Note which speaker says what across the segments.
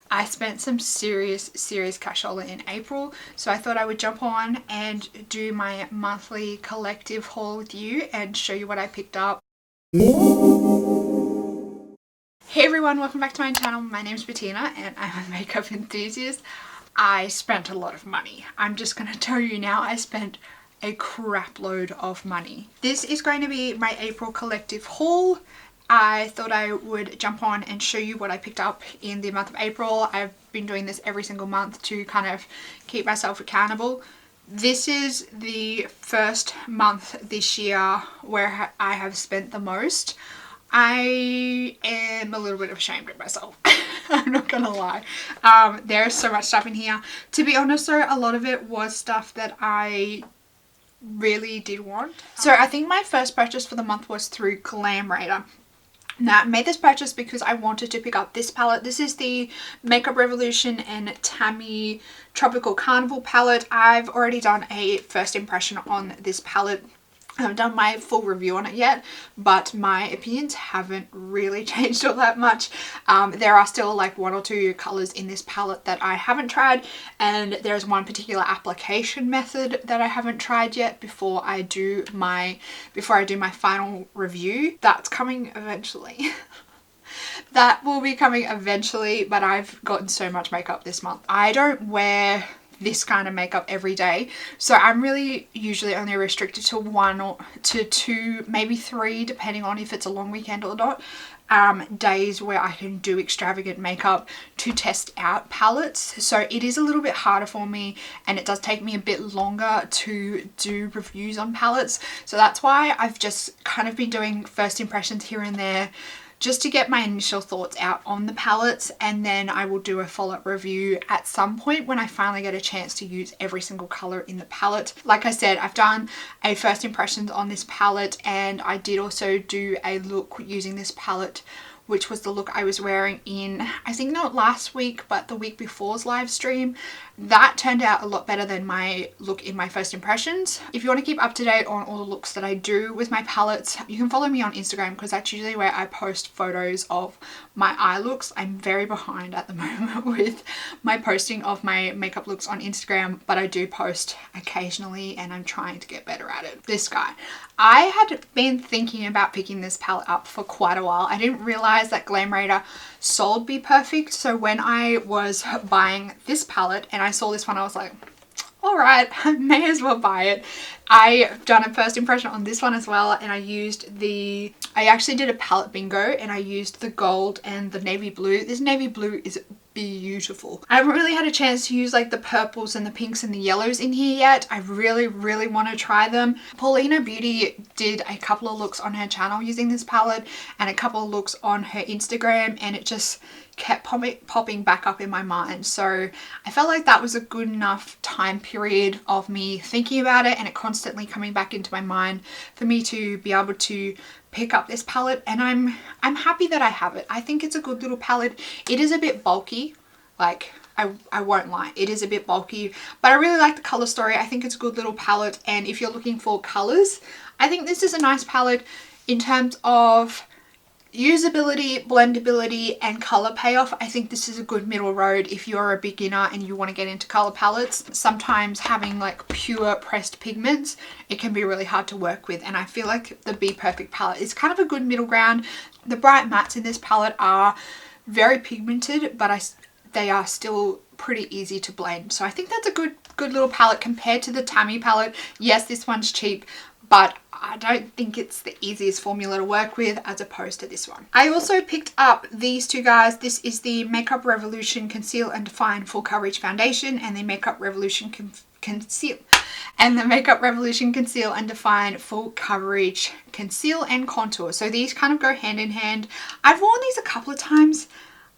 Speaker 1: I spent some serious cashola in April, so I thought I would jump on and do my monthly collective haul with you and show you what I picked up. Hey everyone, welcome back to my channel. My name's Bettina and I'm a makeup enthusiast. I spent a lot of money. I'm just going to tell you now, I spent a crap load of money. This is going to be my April collective haul. I thought I would jump on and show you what I picked up in the month of April. I've been doing this every single month to kind of keep myself accountable. This is the first month this year where I have spent the most. I am a little bit ashamed of myself. I'm not gonna lie. There's so much stuff in here. To be honest though, a lot of it was stuff that I really did want. So I think my first purchase for the month was through Glam Radar. Now, I made this purchase because I wanted to pick up this palette. This is the Makeup Revolution and Tammy Tropical Carnival palette. I've already done a first impression on this palette. I haven't done my full review on it yet, but my opinions haven't really changed all that much. There are still like one or two colors in this palette that I haven't tried, and there's one particular application method that I haven't tried yet before I do my final review. That's coming eventually. That will be coming eventually, but I've gotten so much makeup this month. I don't wear this kind of makeup every day, so I'm really usually only restricted to one or to two, maybe three, depending on if it's a long weekend or not, days where I can do extravagant makeup to test out palettes. So it is a little bit harder for me, and it does take me a bit longer to do reviews on palettes. So that's why I've just kind of been doing first impressions here and there, just to get my initial thoughts out on the palettes, and then I will do a follow-up review at some point when I finally get a chance to use every single color in the palette. Like I said, I've done a first impressions on this palette, and I did also do a look using this palette, which was the look I was wearing in, I think not last week, but the week before's live stream. That turned out a lot better than my look in my first impressions. If you want to keep up to date on all the looks that I do with my palettes, you can follow me on Instagram, because that's usually where I post photos of my eye looks. I'm very behind at the moment with my posting of my makeup looks on Instagram, but I do post occasionally and I'm trying to get better at it. This guy. I had been thinking about picking this palette up for quite a while. I didn't realize that Glam Radar sold Be Perfect, so when I was buying this palette and I saw this one, I was like, all right, I may as well buy it. I've done a first impression on this one as well, and I actually did a palette bingo, and I used the gold and the navy blue. This navy blue is beautiful. I haven't really had a chance to use like the purples and the pinks and the yellows in here yet. I really want to try them. Paulina Beauty did a couple of looks on her channel using this palette, and a couple of looks on her Instagram, and it just kept popping back up in my mind. So I felt like that was a good enough time period of me thinking about it and it constantly coming back into my mind for me to be able to pick up this palette, and I'm happy that I have it. I think it's a good little palette. It is a bit bulky, like I won't lie, it is a bit bulky, but I really like the color story. I think it's a good little palette, and if you're looking for colors, I think this is a nice palette in terms of usability, blendability, and color payoff. I think this is a good middle road if you're a beginner and you want to get into color palettes. Sometimes having like pure pressed pigments, it can be really hard to work with, and I feel like the Be Perfect palette is kind of a good middle ground. The bright mattes in this palette are very pigmented, but they are still pretty easy to blend. So I think that's a good little palette compared to the Tammy palette. Yes, this one's cheap, but I don't think it's the easiest formula to work with as opposed to this one. I also picked up these two guys. This is the Makeup Revolution Conceal and Define Full Coverage Foundation, and the Makeup Revolution Conceal and Define Full Coverage Conceal and Contour. So these kind of go hand in hand. I've worn these a couple of times.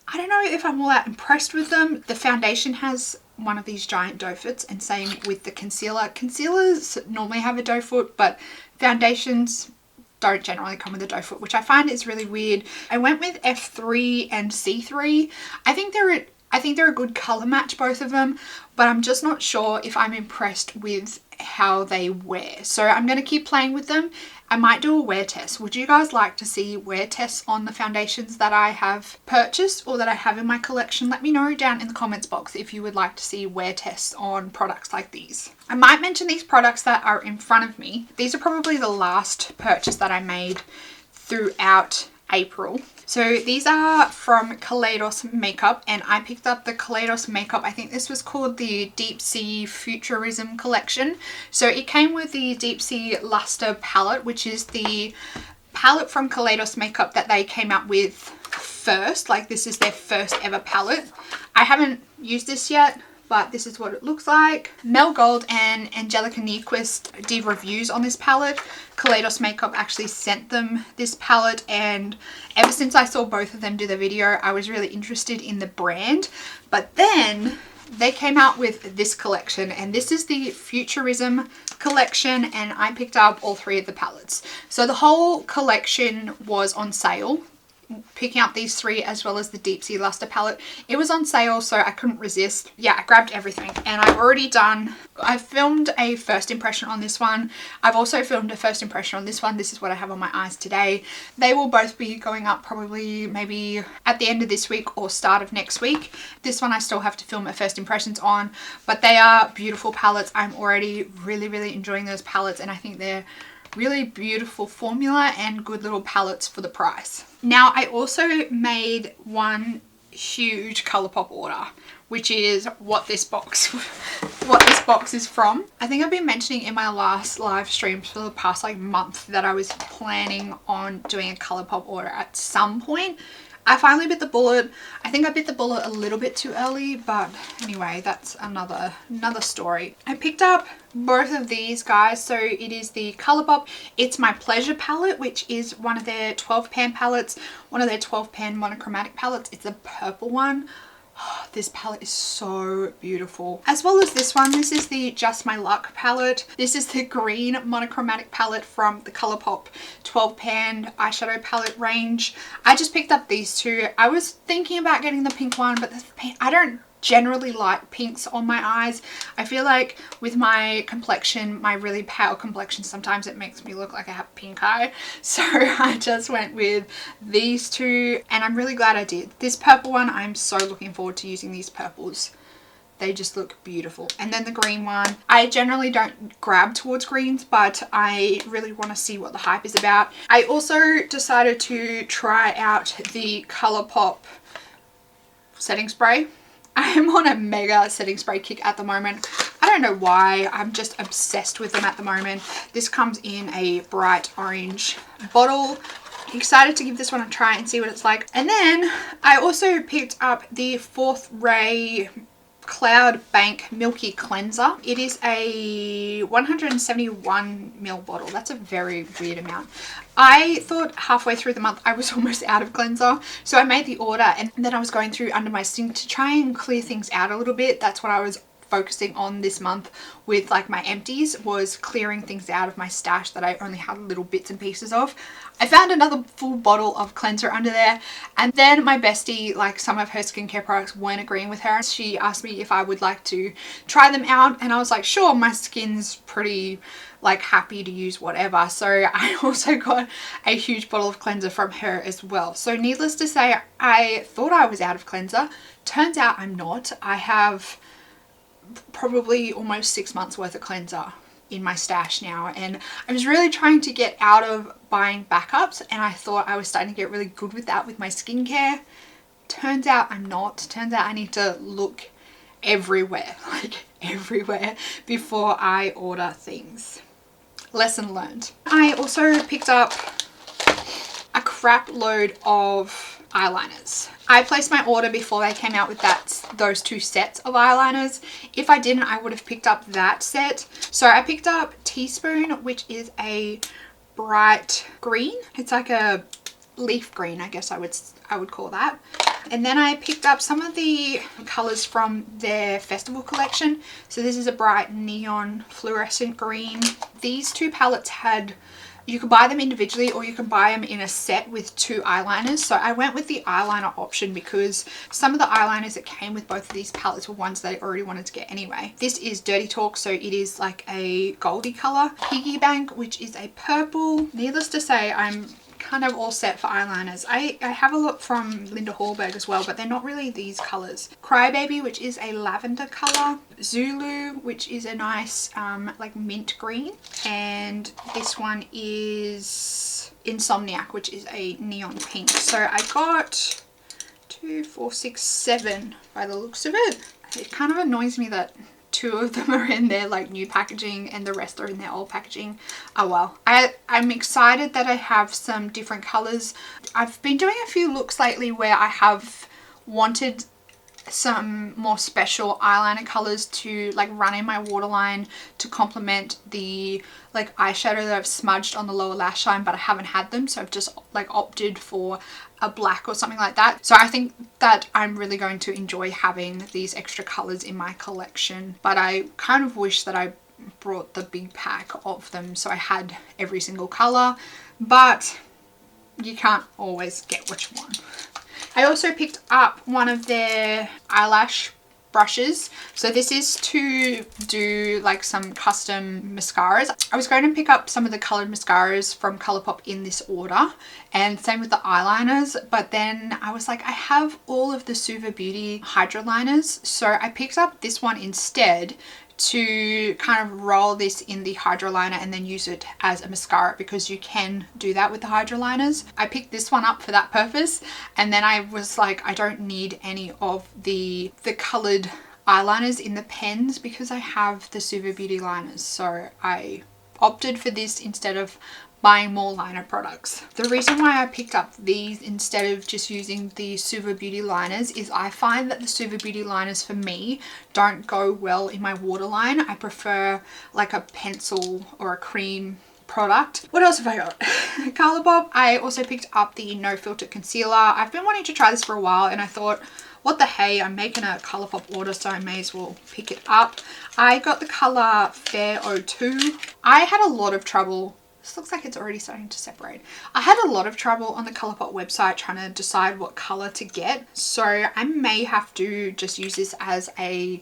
Speaker 1: I don't know if I'm all that impressed with them. The foundation has one of these giant doe foots, and same with the concealer. Concealers normally have a doe foot, but foundations don't generally come with a doe foot, which I find is really weird. I went with F3 and C3. I think they're a good color match, both of them, but I'm just not sure if I'm impressed with how they wear. So I'm going to keep playing with them. I might do a wear test. Would you guys like to see wear tests on the foundations that I have purchased or that I have in my collection? Let me know down in the comments box if you would like to see wear tests on products like these. I might mention these products that are in front of me. These are probably the last purchase that I made throughout April. So these are from Kaleidos Makeup, and I picked up the Kaleidos Makeup. I think this was called the Deep Sea Futurism collection. So it came with the Deep Sea Luster palette, which is the palette from Kaleidos Makeup that they came out with first. Like, this is their first ever palette. I haven't used this yet, but this is what it looks like. Mel Gold and Angelica Nyquist did reviews on this palette. Kaleidos Makeup actually sent them this palette, and ever since I saw both of them do the video, I was really interested in the brand. But then they came out with this collection, and this is the Futurism collection, and I picked up all 3 of the palettes. So the whole collection was on sale. Picking up these 3 as well as the Deep Sea Luster palette. It was on sale, so I couldn't resist. Yeah, I grabbed everything, and I've filmed a first impression on this one. I've also filmed a first impression on this one. This is what I have on my eyes today. They will both be going up probably maybe at the end of this week or start of next week. This one I still have to film a first impressions on, but they are beautiful palettes. I'm already really enjoying those palettes, and I think they're really beautiful formula and good little palettes for the price. Now, I also made one huge Colourpop order, which is what this box is from. I think I've been mentioning in my last live streams for the past like month that I was planning on doing a Colourpop order at some point. I finally bit the bullet. I think I bit the bullet a little bit too early, but anyway, that's another story. I picked up both of these guys. So it is the Colourpop It's My Pleasure palette, which is one of their 12 pan palettes, one of their 12 pan monochromatic palettes. It's a purple one. This palette is so beautiful. As well as this one, this is the Just My Luck palette. This is the green monochromatic palette from the Colourpop 12 pan eyeshadow palette range. I just picked up these 2. I was thinking about getting the pink one, but I don't generally like pinks on my eyes. I feel like with my complexion, my really pale complexion, sometimes it makes me look like I have pink eye. So I just went with these 2, and I'm really glad I did. This purple one, I'm so looking forward to using these purples. They just look beautiful. And then the green one, I generally don't grab towards greens, but I really want to see what the hype is about. I also decided to try out the Colourpop setting spray. I am on a mega setting spray kick at the moment. I don't know why. I'm just obsessed with them at the moment. This comes in a bright orange bottle. Excited to give this one a try and see what it's like. And then I also picked up the Fourth Ray Cloud Bank Milky Cleanser. It is a 171ml bottle. That's a very weird amount. I thought halfway through the month I was almost out of cleanser, so I made the order, and then I was going through under my sink to try and clear things out a little bit. That's what I was focusing on this month with like my empties, was clearing things out of my stash that I only had little bits and pieces of. I found another full bottle of cleanser under there, and then my bestie, like some of her skincare products weren't agreeing with her. She asked me if I would like to try them out, and I was like, sure, my skin's pretty like happy to use whatever. So I also got a huge bottle of cleanser from her as well. So needless to say, I thought I was out of cleanser. Turns out I'm not. I have probably almost 6 months worth of cleanser in my stash now, and I was really trying to get out of buying backups, and I thought I was starting to get really good with that with my skincare. Turns out I'm not. Turns out I need to look everywhere, like everywhere, before I order things. Lesson learned. I also picked up a crap load of eyeliners. I placed my order before they came out with those 2 sets of eyeliners. If I didn't, I would have picked up that set. So I picked up Teaspoon, which is a bright green. It's like a leaf green, I guess I would call that. And then I picked up some of the colors from their festival collection. So this is a bright neon fluorescent green. These 2 palettes had You can buy them individually or you can buy them in a set with 2 eyeliners. So I went with the eyeliner option because some of the eyeliners that came with both of these palettes were ones that I already wanted to get anyway. This is Dirty Talk, so it is like a goldy color. Piggy Bank, which is a purple. Needless to say, I'm kind of all set for eyeliners. I have a look from Linda Hallberg as well, but they're not really these colors. Crybaby, which is a lavender color. Zulu, which is a nice like mint green. And this one is Insomniac, which is a neon pink. So I got 2, 4, 6, 7 by the looks of it. It kind of annoys me that 2 of them are in their like new packaging and the rest are in their old packaging. Oh well. I'm excited that I have some different colors. I've been doing a few looks lately where I have wanted some more special eyeliner colors to like run in my waterline to complement the like eyeshadow that I've smudged on the lower lash line, but I haven't had them, so I've just like opted for a black or something like that. So I think that I'm really going to enjoy having these extra colors in my collection, but I kind of wish that I brought the big pack of them so I had every single color, but you can't always get what you want. I also picked up one of their eyelash brushes. So this is to do like some custom mascaras. I was going to pick up some of the colored mascaras from Colourpop in this order, and same with the eyeliners, but then I was like, I have all of the Suva Beauty Hydra liners, so I picked up this one instead to kind of roll this in the Hydra liner and then use it as a mascara, because you can do that with the Hydra liners. I picked this one up for that purpose, and then I was like, I don't need any of the colored eyeliners in the pens because I have the Suva Beauty liners, so I opted for this instead of buying more liner products. The reason why I picked up these instead of just using the Suva Beauty liners is I find that the Suva Beauty liners for me don't go well in my waterline. I prefer like a pencil or a cream product. What else have I got? Colourpop. I also picked up the No Filter Concealer. I've been wanting to try this for a while and I thought, what the hey, I'm making a Colourpop order, so I may as well pick it up. I got the colour Fair 02. I had a lot of trouble. This looks like it's already starting to separate. I had a lot of trouble on the Colourpop website trying to decide what colour to get. So I may have to just use this as a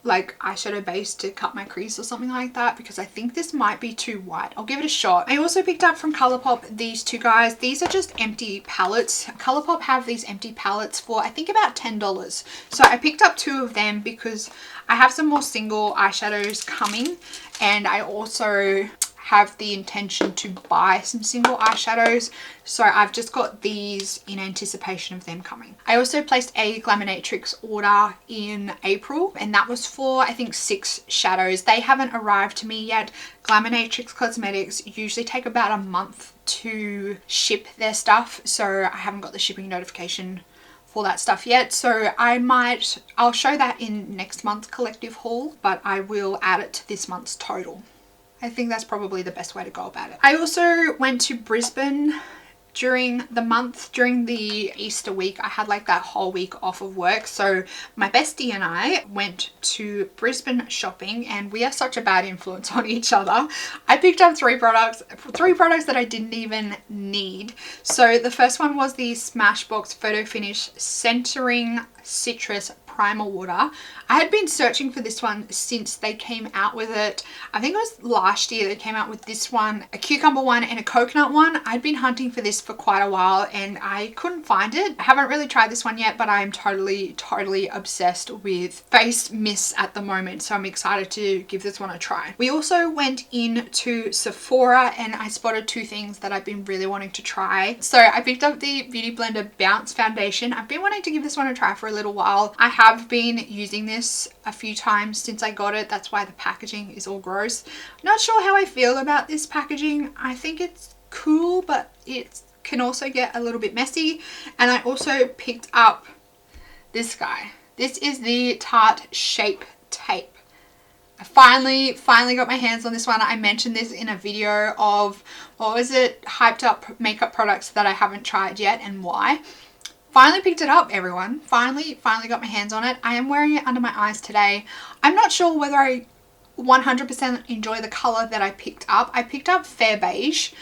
Speaker 1: like eyeshadow base to cut my crease or something like that, because I think this might be too white. I'll give it a shot. I also picked up from Colourpop these 2 guys. These are just empty palettes. Colourpop have these empty palettes for I think about $10. So I picked up 2 of them because I have some more single eyeshadows coming, and I also have the intention to buy some single eyeshadows, so I've just got these in anticipation of them coming. I also placed a Glaminatrix order in April, and that was for I think 6 shadows. They haven't arrived to me yet. Glaminatrix Cosmetics usually take about a month to ship their stuff, so I haven't got the shipping notification for that stuff yet, so I'll show that in next month's collective haul, but I will add it to this month's total. I think that's probably the best way to go about it. I also went to Brisbane during the Easter week. I had like that whole week off of work, so my bestie and I went to Brisbane shopping, and we are such a bad influence on each other. I picked up 3 products that I didn't even need. So the first one was the Smashbox Photo Finish Centering Citrus Primer Water. I had been searching for this one since they came out with it. I think it was last year they came out with this one, a cucumber one and a coconut one. I'd been hunting for this for quite a while and I couldn't find it. I haven't really tried this one yet, but I'm totally obsessed with face mists at the moment, so I'm excited to give this one a try. We also went into Sephora and I spotted 2 things that I've been really wanting to try. So I picked up the Beauty Blender Bounce Foundation. I've been wanting to give this one a try for a little while. I have been using this a few times since I got it. That's why the packaging is all gross. Not sure how I feel about this packaging. I think it's cool, but it can also get a little bit messy. And I also picked up this guy. This is the Tarte Shape Tape. I finally got my hands on this one. I mentioned this in a video of, what was it, hyped up makeup products that I haven't tried yet and why. Finally picked it up, everyone. Finally got my hands on it. I am wearing it under my eyes today. I'm not sure whether I 100% enjoy the color that I picked up. I picked up Fair Beige.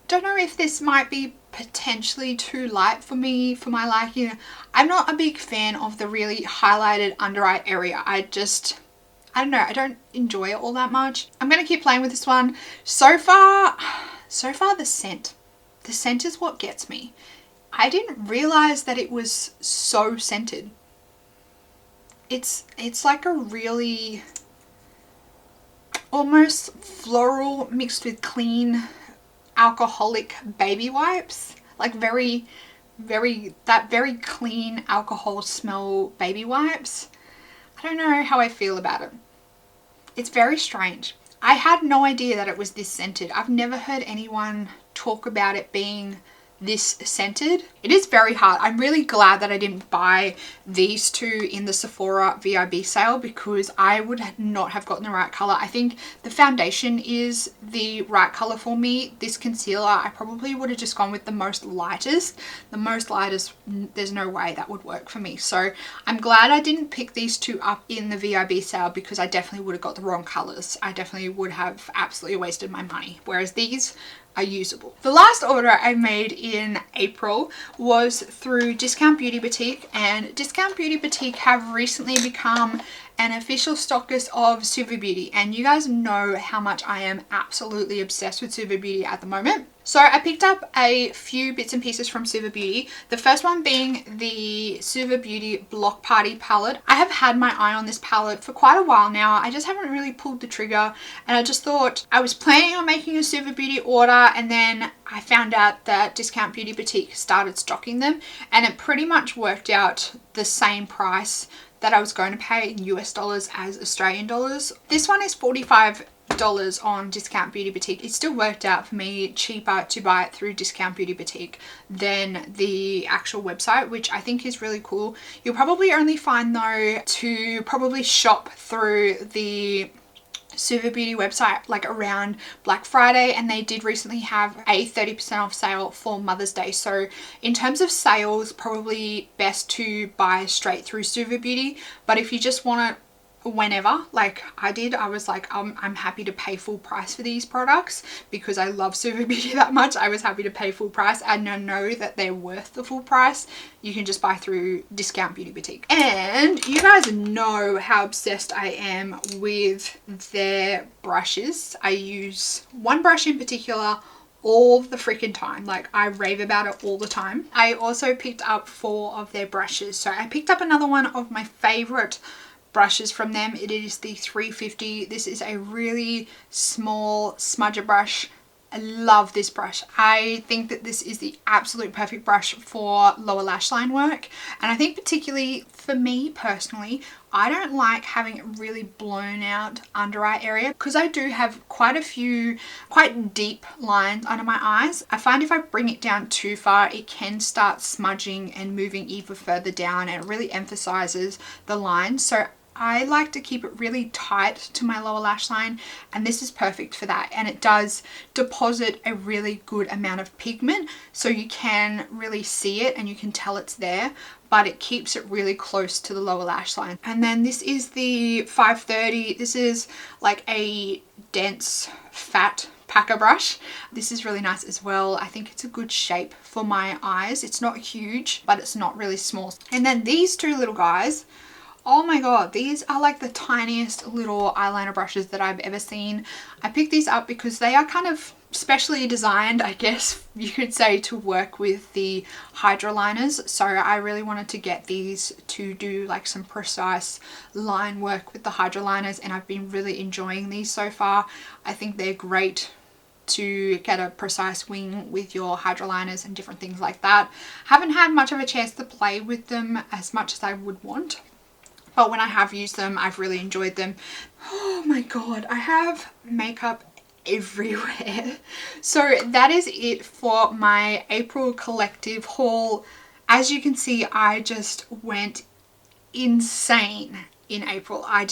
Speaker 1: don't know if this might be potentially too light for me, for my liking. I'm not a big fan of the really highlighted under eye area. I don't know, I don't enjoy it all that much. I'm going to keep playing with this one. So far the scent is what gets me. I didn't realize that it was so scented. It's like a really almost floral mixed with clean alcoholic baby wipes, like very clean alcohol smell baby wipes. I don't know how I feel about it. It's very strange. I had no idea that it was this scented. I've never heard anyone talk about it being this scented. It is very hard. I'm really glad that I didn't buy these two in the Sephora VIB sale, because I would not have gotten the right color. I think the foundation is the right color for me. This concealer, I probably would have just gone with the most lightest. The most lightest, there's no way that would work for me. So I'm glad I didn't pick these two up in the VIB sale, because I definitely would have got the wrong colors. I definitely would have absolutely wasted my money. Whereas these are usable. The last order I made in April was through Discount Beauty Boutique, and Discount Beauty Boutique have recently become an official stockist of Suva Beauty, and you guys know how much I am absolutely obsessed with Suva Beauty at the moment. So I picked up a few bits and pieces from Suva Beauty. The first one being the Suva Beauty Block Party palette. I have had my eye on this palette for quite a while now. I just haven't really pulled the trigger, and I just thought I was planning on making a Suva Beauty order, and then I found out that Discount Beauty Boutique started stocking them, and it pretty much worked out the same price that I was going to pay in US dollars as Australian dollars. This one is $45 on Discount Beauty Boutique. It still worked out for me cheaper to buy it through Discount Beauty Boutique than the actual website, which I think is really cool. You'll probably only find though to probably shop through the Suva Beauty website like around Black Friday, and they did recently have a 30% off sale for Mother's Day. So in terms of sales, probably best to buy straight through Suva Beauty. But if you just want it whenever, like I did, I was like, I'm happy to pay full price for these products because I love Suva Beauty that much. I was happy to pay full price, and I know that they're worth the full price. You can just buy through Discount Beauty Boutique. And you guys know how obsessed I am with their brushes. I use one brush in particular all the freaking time. Like I rave about it all the time. I also picked up 4 of their brushes. So I picked up another one of my favorite brushes from them. It is the 350. This is a really small smudger brush. I love this brush. I think that this is the absolute perfect brush for lower lash line work, and I think particularly for me personally, I don't like having it really blown out under eye area, because I do have quite a few quite deep lines under my eyes. I find if I bring it down too far, it can start smudging and moving even further down, and it really emphasizes the lines. So I like to keep it really tight to my lower lash line, and this is perfect for that. And it does deposit a really good amount of pigment, so you can really see it and you can tell it's there, but it keeps it really close to the lower lash line. And then this is the 530. This is like a dense fat packer brush. This is really nice as well. I think it's a good shape for my eyes. It's not huge, but it's not really small. And then these two little guys, oh my god, these are like the tiniest little eyeliner brushes that I've ever seen. I picked these up because they are kind of specially designed, I guess you could say, to work with the hydroliners. So I really wanted to get these to do like some precise line work with the hydroliners, and I've been really enjoying these so far. I think they're great to get a precise wing with your hydroliners and different things like that. Haven't had much of a chance to play with them as much as I would want, but when I have used them, I've really enjoyed them. Oh my god, I have makeup everywhere. So that is it for my April collective haul. As you can see, I just went insane in April. I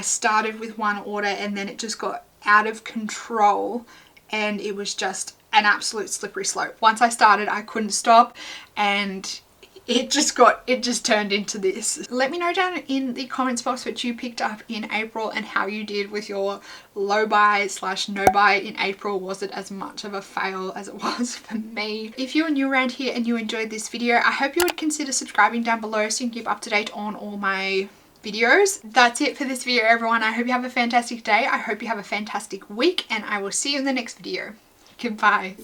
Speaker 1: started with one order and then it just got out of control, and it was just an absolute slippery slope. Once I started, I couldn't stop, and it just turned into this. Let me know down in the comments box what you picked up in April and how you did with your low buy / no buy in April. Was it as much of a fail as it was for me? If you're new around here and you enjoyed this video, I hope you would consider subscribing down below so you can keep up to date on all my videos. That's it for this video, everyone. I hope you have a fantastic day. I hope you have a fantastic week, and I will see you in the next video. Goodbye.